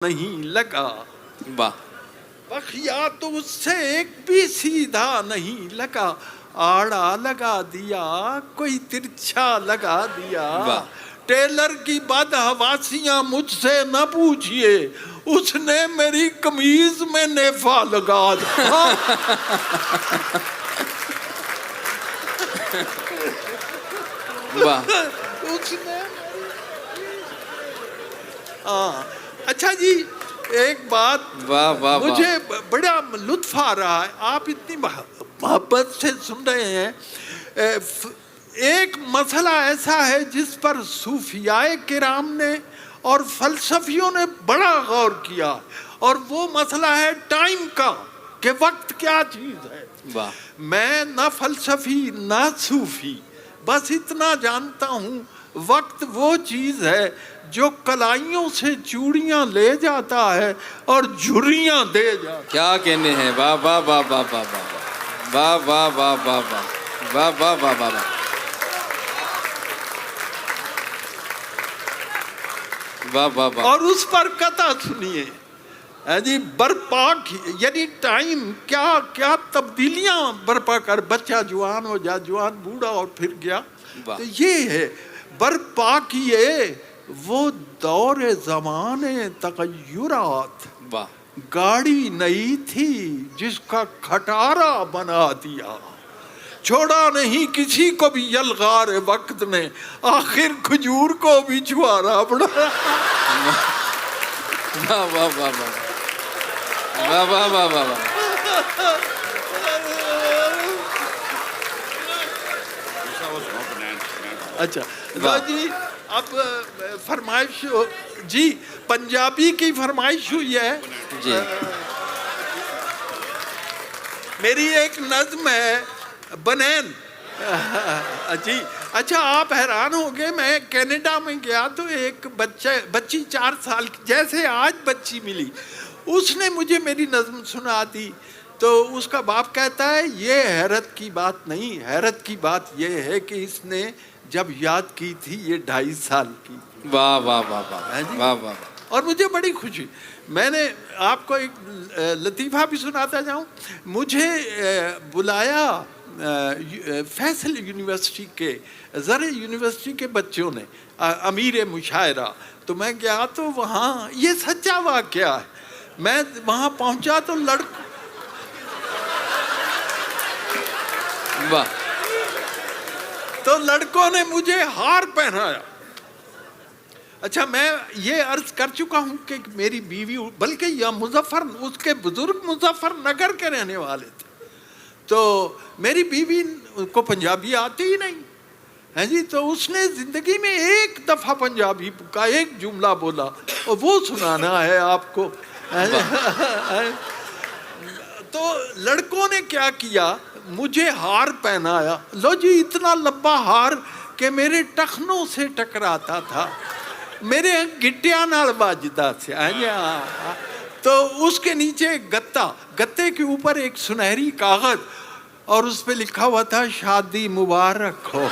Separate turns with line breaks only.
نہیں لگا،
واہ
بخیا تو اس سے ایک بھی سیدھا نہیں لگا، آڑا لگا دیا کوئی ترچھا لگا دیا،
واہ
ٹیلر کی بدحواسیاں مجھ سے نہ پوچھئے، اس نے میری قمیض میں نیفا لگا دیا۔
واہ
اس نے اچھا جی ایک بات
واہ واہ
مجھے بڑا لطف آ رہا ہے، آپ اتنی محبت سے سن رہے ہیں۔ ایک مسئلہ ایسا ہے جس پر صوفیاء کرام نے اور فلسفیوں نے بڑا غور کیا، اور وہ مسئلہ ہے ٹائم کا، کہ وقت کیا چیز ہے۔
واہ
میں نہ فلسفی نہ صوفی، بس اتنا جانتا ہوں وقت وہ چیز ہے جو کلائیوں سے چوڑیاں لے جاتا ہے اور جھریاں دے جاتا ہے۔
کیا کہنے ہیں، واہ واہ واہ واہ واہ واہ واہ واہ واہ واہ واہ واہ واہ واہ واہ واہ واہ۔
اور اس پر قطع سنیے جی، برپا کی یعنی ٹائم کیا کیا تبدیلیاں برپا کر، بچہ جوان ہو جا، جوان بوڑھا اور پھر گیا، تو یہ ہے برپا کیے وہ دور زمانے تغیرات،
واہ
گاڑی نئی تھی جس کا کھٹارا بنا دیا، چھوڑا نہیں کسی کو بھی یلغار وقت نے، آخر کھجور کو بھی چھوارا بڑا۔
واہ واہ واہ واہ واہ واہ واہ واہ۔
اچھا جی اب فرمائش جی پنجابی کی فرمائش ہوئی ہے
جی
میری ایک نظم ہے بنین جی۔ اچھا آپ حیران ہو گئے، میں کینیڈا میں گیا تو ایک بچی 4 سال کی، جیسے آج بچی ملی، اس نے مجھے میری نظم سنا دی، تو اس کا باپ کہتا ہے یہ حیرت کی بات نہیں، حیرت کی بات یہ ہے کہ اس نے جب یاد کی تھی یہ 2.5 سال کی۔
واہ واہ واہ واہ واہ واہ۔
اور مجھے بڑی خوشی، میں نے آپ کو ایک لطیفہ بھی سناتا جاؤں، مجھے بلایا فیصل یونیورسٹی کے، زر یونیورسٹی کے بچوں نے، امیر مشاعرہ، تو میں گیا تو وہاں یہ سچا واقعہ ہے، میں وہاں پہنچا تو لڑکوں نے مجھے ہار پہنایا۔ اچھا میں یہ عرض کر چکا ہوں کہ میری بیوی، بلکہ یہ مظفر، اس کے بزرگ مظفر نگر کے رہنے والے تھے، تو میری بیوی کو پنجابی آتی ہی نہیں ہے جی، تو اس نے زندگی میں ایک دفعہ پنجابی کا ایک جملہ بولا اور وہ سنانا ہے آپ کو۔ تو لڑکوں نے کیا کیا، مجھے ہار پہنایا، لو جی اتنا لمبا ہار کہ میرے ٹخنوں سے ٹکراتا تھا، میرے گٹیاں نال باجدا سے، تو اس کے نیچے گتا، گتے کے اوپر ایک سنہری کاغذ، اور اس پہ لکھا ہوا تھا شادی مبارک ہو۔